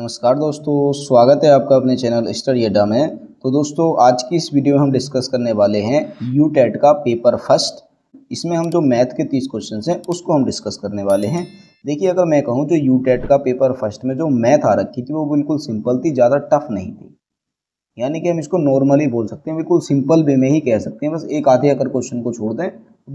नमस्कार दोस्तों, स्वागत है आपका अपने चैनल स्टडी अड्डा में। तो दोस्तों, आज की इस वीडियो में हम डिस्कस करने वाले हैं यूटेट का पेपर फर्स्ट। इसमें हम जो मैथ के 30 क्वेश्चंस हैं उसको हम डिस्कस करने वाले हैं। देखिए, अगर मैं कहूँ तो यूटेट का पेपर फर्स्ट में जो मैथ आ रखी थी वो बिल्कुल सिंपल थी, ज़्यादा टफ नहीं थी। यानी कि हम इसको नॉर्मली बोल सकते हैं, बिल्कुल सिंपल वे में ही कह सकते हैं। बस एक आधे अगर क्वेश्चन को छोड़ दें,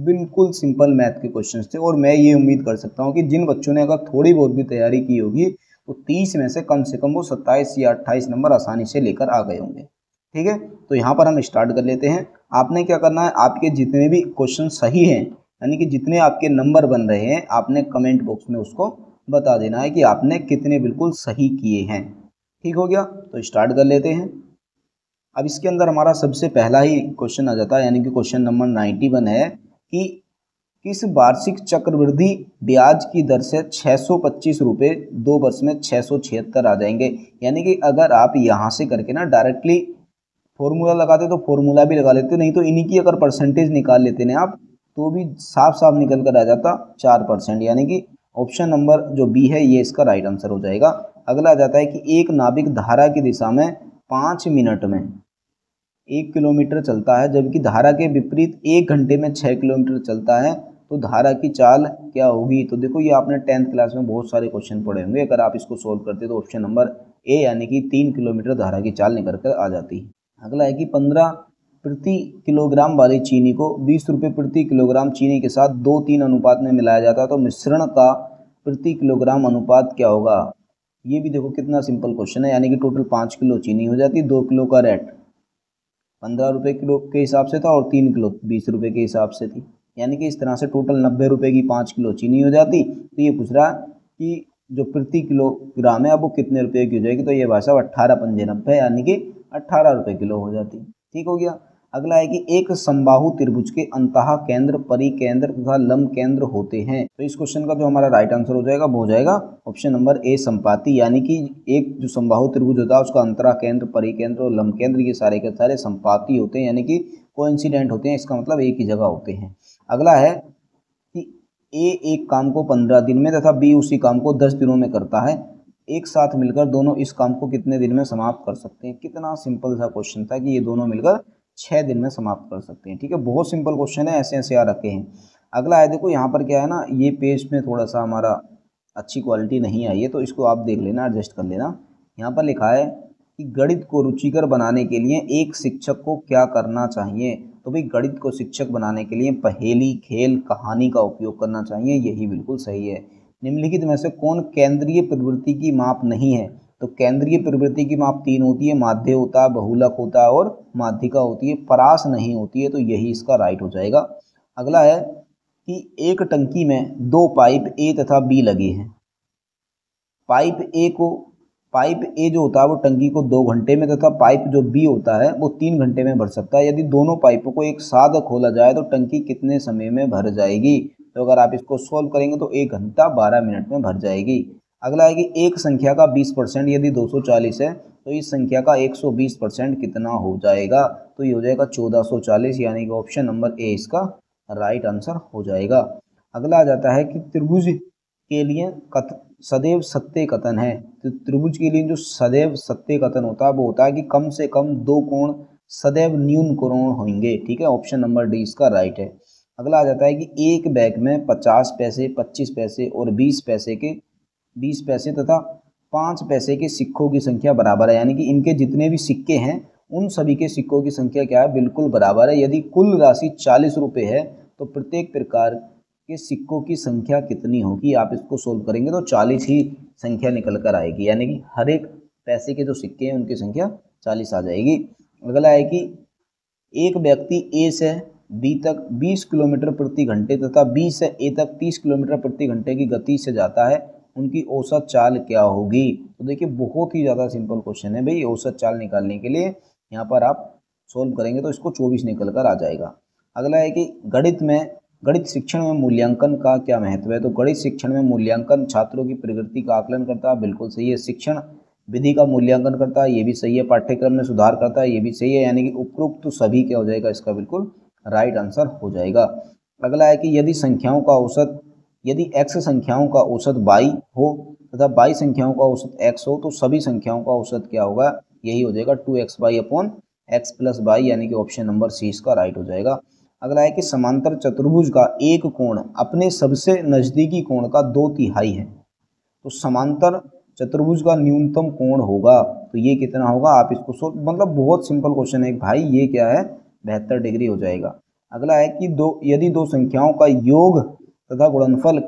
बिल्कुल सिंपल मैथ के क्वेश्चंस थे। और मैं ये उम्मीद कर सकता हूँ कि जिन बच्चों ने अगर थोड़ी बहुत भी तैयारी की होगी तो 30 में से कम वो 27 या 28 नंबर आसानी से लेकर आ गए होंगे। ठीक है, तो यहाँ पर हम स्टार्ट कर लेते हैं। आपने क्या करना है, आपके जितने भी क्वेश्चन सही हैं, यानी कि जितने आपके नंबर बन रहे हैं, आपने कमेंट बॉक्स में उसको बता देना है कि आपने कितने बिल्कुल सही किए हैं। ठीक हो गया, तो स्टार्ट कर लेते हैं। अब इसके अंदर हमारा सबसे पहला ही क्वेश्चन आ जाता है, यानी कि क्वेश्चन नंबर 91 है कि किस वार्षिक चक्रवृद्धि ब्याज की दर से 625 रुपये 2 वर्ष में 676 आ जाएंगे। यानी कि अगर आप यहाँ से करके ना डायरेक्टली फॉर्मूला लगाते तो फॉर्मूला भी लगा लेते, नहीं तो इन्हीं की अगर परसेंटेज निकाल लेते ना आप, तो भी साफ साफ निकल कर आ जाता 4%। यानी कि ऑप्शन नंबर जो बी है ये इसका राइट आंसर हो जाएगा। अगला आ जाता है कि एक नाविक धारा की दिशा में 5 मिनट में 1 किलोमीटर चलता है, जबकि धारा के विपरीत 1 घंटे में 6 किलोमीटर चलता है, तो धारा की चाल क्या होगी। तो देखो, ये आपने 10th क्लास में बहुत सारे क्वेश्चन पढ़े होंगे। अगर आप इसको सोल्व करते तो ऑप्शन नंबर ए यानी कि 3 किलोमीटर धारा की चाल निकल कर आ जाती है। अगला है कि 15 प्रति किलोग्राम वाली चीनी को 20 रुपये प्रति किलोग्राम चीनी के साथ 2:3 अनुपात में मिलाया जाता है, तो मिश्रण का प्रति किलोग्राम अनुपात क्या होगा। ये भी देखो कितना सिंपल क्वेश्चन है। यानी कि टोटल 5 किलो चीनी हो जाती, 2 किलो का रेट 15 रुपये किलो के हिसाब से था और 3 किलो 20 रुपये के हिसाब से थी। यानी कि इस तरह से टोटल 90 रुपये की 5 किलो चीनी हो जाती। तो ये पूछ रहा है कि जो प्रति किलोग्राम है अब वो कितने रुपये की हो जाएगी। तो ये भाई साहब 18 पंजे 90, यानी कि 18 रुपये किलो हो जाती। ठीक हो गया। अगला है कि एक समबाहु त्रिभुज के अंतः केंद्र, परिकेंद्र तथा लंब केंद्र होते हैं। तो इस क्वेश्चन का जो हमारा राइट आंसर हो जाएगा वो हो जाएगा ऑप्शन नंबर ए संपाती। यानी कि एक जो समबाहु त्रिभुज होता है उसका अंतरा केंद्र, परिकेंद्र और लंब केंद्र ये सारे के सारे संपाती होते हैं, यानी कि कोइंसिडेंट होते हैं। इसका मतलब एक ही जगह होते हैं। अगला है कि ए एक काम को 15 दिन में तथा बी उसी काम को 10 दिनों में करता है। एक साथ मिलकर दोनों इस काम को कितने दिन में समाप्त कर सकते हैं। कितना सिंपल सा क्वेश्चन था कि ये दोनों मिलकर 6 दिन में समाप्त कर सकते हैं। ठीक है, बहुत सिंपल क्वेश्चन है, ऐसे ऐसे आ रखे हैं। अगला है, देखो यहाँ पर क्या है ना, ये पेज में थोड़ा सा हमारा अच्छी क्वालिटी नहीं आई है, तो इसको आप देख लेना, एडजस्ट कर लेना। यहाँ पर लिखा है कि गणित को रुचिकर बनाने के लिए एक शिक्षक को क्या करना चाहिए। तो भाई, गणित को शिक्षक बनाने के लिए पहेली, खेल, कहानी का उपयोग करना चाहिए, यही बिल्कुल सही है। निम्नलिखित में से कौन केंद्रीय प्रवृत्ति की माप नहीं है। तो केंद्रीय प्रवृत्ति की माप 3 होती है, माध्य होता है, बहुलक होता है और माध्यिका होती है, परास नहीं होती है। तो यही इसका राइट हो जाएगा। अगला है कि एक टंकी में 2 पाइप ए तथा बी लगे हैं। पाइप ए जो होता है वो टंकी को 2 घंटे में तथा पाइप जो बी होता है वो 3 घंटे में भर सकता है। यदि दोनों पाइपों को एक साथ खोला जाए तो टंकी कितने समय में भर जाएगी। तो अगर आप इसको सॉल्व करेंगे तो 1 घंटा 12 मिनट में भर जाएगी। अगला है कि एक संख्या का 20% यदि 240 है तो इस संख्या का 120% कितना हो जाएगा। तो ये हो जाएगा 1440, यानी कि ऑप्शन नंबर ए इसका राइट आंसर हो जाएगा। अगला आ जाता है कि त्रिभुज के लिए सदैव सत्य कथन है। तो त्रिभुज के लिए जो सदैव सत्य कथन होता है वो होता है कि कम से कम 2 कोण सदैव न्यून कोण होंगे। ठीक है, ऑप्शन नंबर डी इसका राइट है। अगला आ जाता है कि एक बैग में 50 पैसे, 25 पैसे और 20 पैसे तथा 5 पैसे के सिक्कों की संख्या बराबर है। यानी कि इनके जितने भी सिक्के हैं उन सभी के सिक्कों की संख्या क्या है, बिल्कुल बराबर है। यदि कुल राशि 40 रुपये है तो प्रत्येक प्रकार के सिक्कों की संख्या कितनी होगी। आप इसको सोल्व करेंगे तो 40 ही संख्या निकल कर आएगी, यानी कि हर एक पैसे के जो सिक्के हैं उनकी संख्या 40 आ जाएगी। अगला है कि एक व्यक्ति ए से बी तक 20 किलोमीटर प्रति घंटे तथा बी से ए तक 30 किलोमीटर प्रति घंटे की गति से जाता है, उनकी औसत चाल क्या होगी। तो देखिए, बहुत ही ज़्यादा सिंपल क्वेश्चन है भाई। औसत चाल निकालने के लिए यहाँ पर आप सोल्व करेंगे तो इसको 24 निकल कर आ जाएगा। अगला है कि गणित शिक्षण में मूल्यांकन का क्या महत्व है। तो गणित शिक्षण में मूल्यांकन छात्रों की प्रगति का आकलन करता है, बिल्कुल सही है। शिक्षण विधि का मूल्यांकन करता है, ये भी सही है। पाठ्यक्रम में सुधार करता है, ये भी सही है। यानी कि उपरोक्त तो सभी क्या हो जाएगा, इसका बिल्कुल राइट आंसर हो जाएगा। अगला है कि यदि संख्याओं का औसत यदि x संख्याओं का औसत y हो तथा y संख्याओं का औसत x हो तो सभी संख्याओं का औसत क्या होगा, यही हो जाएगा 2xy upon x plus y, यानी कि ऑप्शन नंबर सी इसका राइट हो जाएगा। अगला है कि समांतर चतुर्भुज का एक कोण अपने सबसे नजदीकी कोण का 2/3 है। तो समांतर चतुर्भुज का न्यूनतम कोण होगा तो ये कितना होगा, आप इसको सोच, मतलब बहुत सिंपल क्वेश्चन है भाई, ये क्या है 72 डिग्री हो जाएगा। अगला है कि यदि दो संख्याओं का योग तथा गुणनफल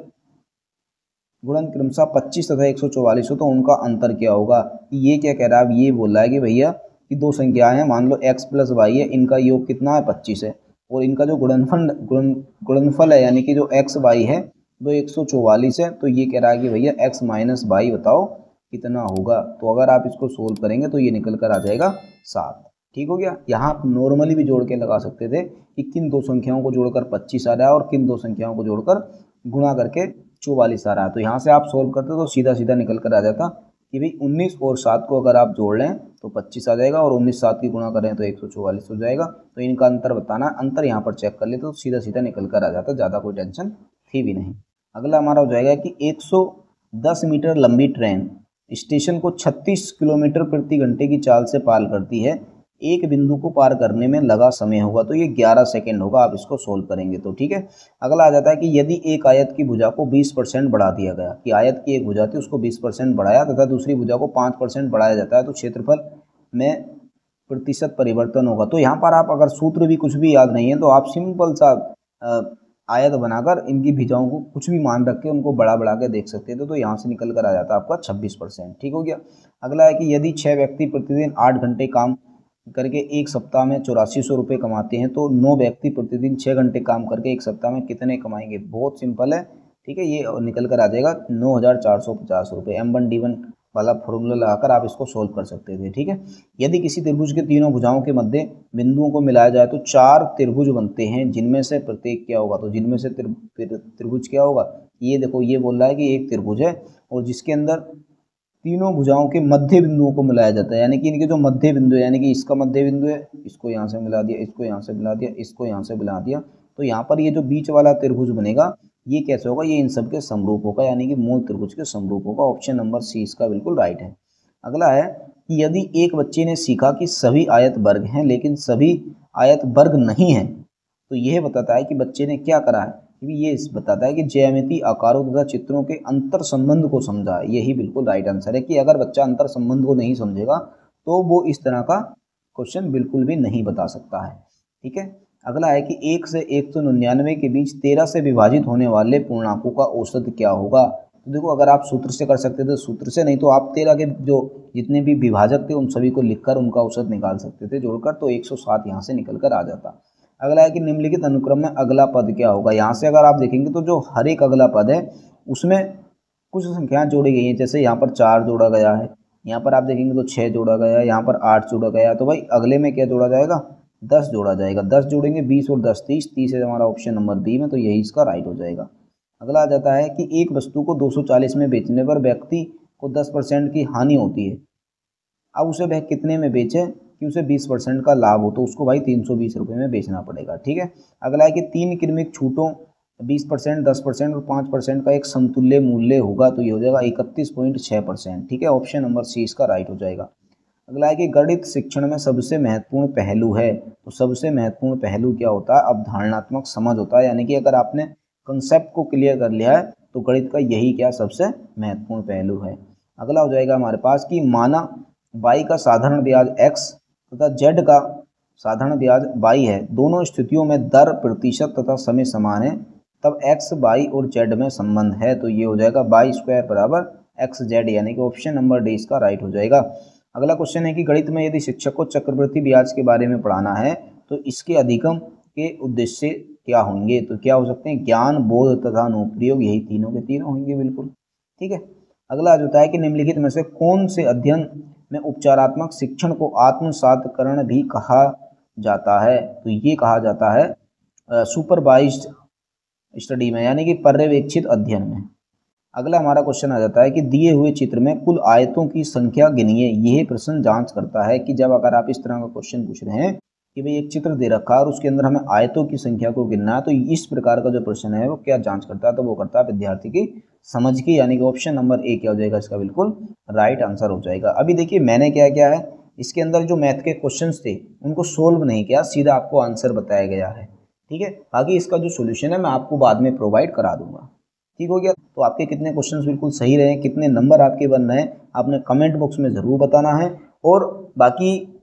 क्रमशः 25 तथा 144 हो तो उनका अंतर क्या होगा। ये क्या कह रहा है, अब ये बोल रहा है कि भैया कि दो संख्याएं हैं, मान लो x प्लस वाई है, इनका योग कितना है 25 है, और इनका जो गुणनफल है यानी कि जो x y है वो 144 है। तो ये कह रहा है कि भैया x माइनस वाई बताओ कितना होगा। तो अगर आप इसको सोल्व करेंगे तो ये निकल कर आ जाएगा 7। ठीक हो गया। यहाँ आप नॉर्मली भी जोड़ के लगा सकते थे कि किन दो संख्याओं को जोड़कर 25 आ रहा है और किन दो संख्याओं को जोड़कर गुणा करके 44 आ रहा है। तो यहाँ से आप सोल्व करते तो सीधा सीधा निकल कर आ जाता कि भाई 19 और 7 को अगर आप जोड़ लें तो 25 आ जाएगा, और 19 7 की गुणा करें तो 144 हो जाएगा। तो इनका अंतर बताना, अंतर यहाँ पर चेक कर ले तो सीधा सीधा निकल कर आ जाता, ज़्यादा कोई टेंशन थी भी नहीं। अगला हमारा हो जाएगा कि 110 मीटर लंबी ट्रेन स्टेशन को 36 किलोमीटर प्रति घंटे की चाल से पार करती है, एक बिंदु को पार करने में लगा समय होगा, तो ये 11 सेकेंड होगा। आप इसको सोल्व करेंगे तो ठीक है। अगला आ जाता है कि यदि एक आयत की भुजा को 20% बढ़ा दिया गया, कि आयत की एक भुजा थी उसको 20% बढ़ाया तथा दूसरी भुजा को 5% बढ़ाया जाता है तो क्षेत्रफल में प्रतिशत परिवर्तन होगा। तो यहाँ पर आप अगर सूत्र भी कुछ भी याद नहीं है तो आप सिंपल सा आयत बनाकर इनकी भुजाओं को कुछ भी मान रख के उनको बढ़ा बढ़ा के देख सकते थे, तो यहाँ से निकल कर आ जाता है आपका 26%। ठीक हो गया। अगला है कि यदि 6 व्यक्ति प्रतिदिन 8 घंटे काम करके एक सप्ताह में 8400 रुपये कमाते हैं तो 9 व्यक्ति प्रतिदिन 6 घंटे काम करके एक सप्ताह में कितने कमाएंगे। बहुत सिंपल है, ठीक है। ये निकल कर आ जाएगा 9450 रुपये। M1D1 वाला फॉर्मूला लगाकर आप इसको सोल्व कर सकते थे, ठीक है। यदि किसी त्रिभुज के तीनों भुजाओं के मध्य बिंदुओं को मिलाया जाए तो 4 त्रिभुज बनते हैं, जिनमें से प्रत्येक क्या होगा, तो जिनमें से त्रिभुज क्या होगा, ये देखो ये बोल रहा है कि एक त्रिभुज है और जिसके अंदर तीनों भुजाओं के मध्य बिंदुओं को मिलाया जाता है, यानी कि इनके जो मध्य बिंदु है, यानी कि इसका मध्य बिंदु है, इसको यहाँ से मिला दिया, इसको यहाँ से मिला दिया, इसको यहाँ से मिला दिया, तो यहाँ पर ये जो बीच वाला त्रिभुज बनेगा ये कैसे होगा, ये इन सब के समरूप होगा, यानी कि मूल त्रिभुज के समरूप होगा। ऑप्शन नंबर सी इसका बिल्कुल राइट है। अगला है कि यदि एक बच्चे ने सीखा कि सभी आयत वर्ग हैं लेकिन सभी आयत वर्ग नहीं हैं, तो यह बताता है कि बच्चे ने क्या करा है, ये बताता है कि ज्यामिति आकारों तथा चित्रों के अंतर संबंध को समझा। यही बिल्कुल राइट आंसर है कि अगर बच्चा अंतर संबंध को नहीं समझेगा तो वो इस तरह का क्वेश्चन बिल्कुल भी नहीं बता सकता है, ठीक है। अगला है कि 1 से 199 के बीच 13 से विभाजित होने वाले पूर्णांकों का औसत क्या होगा। तो देखो अगर आप सूत्र से कर सकते थे सूत्र से, नहीं तो आप 13 के जो जितने भी विभाजक थे उन सभी को लिखकर उनका औसत निकाल सकते थे जोड़कर, तो 107 यहाँ से निकल कर आ जाता। अगला है कि निम्नलिखित अनुक्रम में अगला पद क्या होगा। यहाँ से अगर आप देखेंगे तो जो हर एक अगला पद है उसमें कुछ संख्याएं जोड़ी गई हैं, जैसे यहाँ पर 4 जोड़ा गया है, यहाँ पर आप देखेंगे तो 6 जोड़ा गया है, यहाँ पर 8 जोड़ा गया है, तो भाई अगले में क्या जोड़ा जाएगा, 10 जोड़ा जाएगा। 10 जोड़ेंगे 20 और 10 30, 30 है हमारा ऑप्शन नंबर बी में, तो यही इसका राइट हो जाएगा। अगला आ जाता है कि एक वस्तु को 240 में बेचने पर व्यक्ति को 10% की हानि होती है, अब उसे वह कितने में बेचे कि उसे 20% का लाभ हो, तो उसको भाई 320 रुपये में बेचना पड़ेगा, ठीक है। अगला है कि 3 क्रमिक छूटों 20%, 10% और 5% का एक समतुल्य मूल्य होगा, तो ये हो जाएगा 31.6%, ठीक है। ऑप्शन नंबर सी इसका राइट हो जाएगा। अगला है कि गणित शिक्षण में सबसे महत्वपूर्ण पहलू है, तो सबसे महत्वपूर्ण पहलू क्या होता है, अवधारणात्मक समझ होता है, यानी कि अगर आपने कंसेप्ट को क्लियर कर लिया है तो गणित का यही क्या सबसे महत्वपूर्ण पहलू है। अगला हो जाएगा हमारे पास कि माना y का साधारण ब्याज x तथा z का साधारण ब्याज y है, दोनों स्थितियों में दर प्रतिशत तथा समय समान है, तब x y और z में संबंध है, तो ये हो जाएगा y स्क्वायर बराबर xz, यानी कि ऑप्शन नंबर डी इसका राइट हो जाएगा। अगला क्वेश्चन है कि गणित में यदि शिक्षक को चक्रवृद्धि ब्याज के बारे में पढ़ाना है तो इसके अधिगम के उद्देश्य क्या होंगे, तो क्या हो सकते हैं, ज्ञान, बोध तथा अनुप्रयोग, यही तीनों के तीनों होंगे बिल्कुल, ठीक है। अगला होता है कि निम्नलिखित में से कौन से अध्ययन में उपचारात्मक शिक्षण को आत्मसातकरण भी कहा जाता है, तो ये कहा जाता है सुपरवाइज्ड स्टडी में, यानी कि पर्यवेक्षित अध्ययन में। अगला हमारा क्वेश्चन आ जाता है कि दिए हुए चित्र में कुल आयतों की संख्या गिनिए। यह प्रश्न जांच करता है कि जब अगर आप इस तरह का क्वेश्चन पूछ रहे हैं कि भाई एक चित्र दे रखा है और उसके अंदर हमें आयतों की संख्या को गिनना है, तो इस प्रकार का जो प्रश्न है वो क्या जांच करता है, तो वो करता है विद्यार्थी की समझ की, यानी कि ऑप्शन नंबर ए क्या हो जाएगा इसका बिल्कुल राइट आंसर हो जाएगा। अभी देखिए मैंने क्या किया है, इसके अंदर जो मैथ के क्वेश्चंस थे उनको सोल्व नहीं किया, सीधा आपको आंसर बताया गया है, ठीक है। बाकी इसका जो सोल्यूशन है मैं आपको बाद में प्रोवाइड करा दूंगा, ठीक हो गया। तो आपके कितने क्वेश्चंस बिल्कुल सही रहे, कितने नंबर आपके बन रहे हैं, आपने कमेंट बॉक्स में ज़रूर बताना है। और बाकी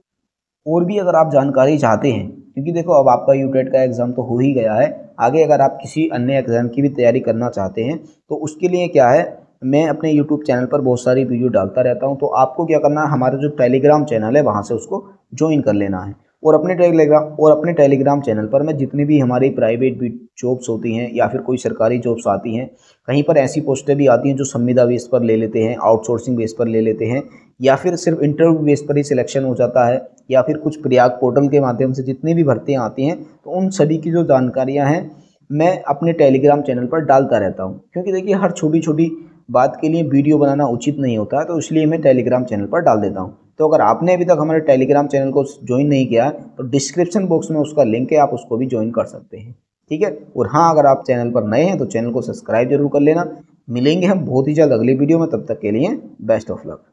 और भी अगर आप जानकारी चाहते हैं, क्योंकि देखो अब आपका यूटेट का एग्ज़ाम तो हो ही गया है, आगे अगर आप किसी अन्य एग्ज़ाम की भी तैयारी करना चाहते हैं तो उसके लिए क्या है, मैं अपने यूट्यूब चैनल पर बहुत सारी वीडियो डालता रहता हूं। तो आपको क्या करना है, हमारा जो टेलीग्राम चैनल है वहां से उसको ज्वाइन कर लेना है। और अपने टेलीग्राम चैनल पर मैं जितनी भी हमारी प्राइवेट जॉब्स होती हैं या फिर कोई सरकारी जॉब्स आती हैं, कहीं पर ऐसी पोस्टें भी आती हैं जो संविदा बेस पर ले लेते हैं, आउटसोर्सिंग बेस पर ले लेते हैं, या फिर सिर्फ इंटरव्यू बेस पर ही सिलेक्शन हो जाता है, या फिर कुछ प्रयाग पोर्टल के माध्यम से जितनी भी भर्तियां आती हैं, तो उन सभी की जो जानकारियां हैं मैं अपने टेलीग्राम चैनल पर डालता रहता हूं। क्योंकि देखिए हर छोटी छोटी बात के लिए वीडियो बनाना उचित नहीं होता है, तो इसलिए मैं टेलीग्राम चैनल पर डाल देता हूं। तो अगर आपने अभी तक हमारे टेलीग्राम चैनल को ज्वाइन नहीं किया तो डिस्क्रिप्शन बॉक्स में उसका लिंक है, आप उसको भी ज्वाइन कर सकते हैं, ठीक है। और हाँ, अगर आप चैनल पर नए हैं तो चैनल को सब्सक्राइब जरूर कर लेना। मिलेंगे हम बहुत ही जल्द अगली वीडियो में, तब तक के लिए बेस्ट ऑफ लक।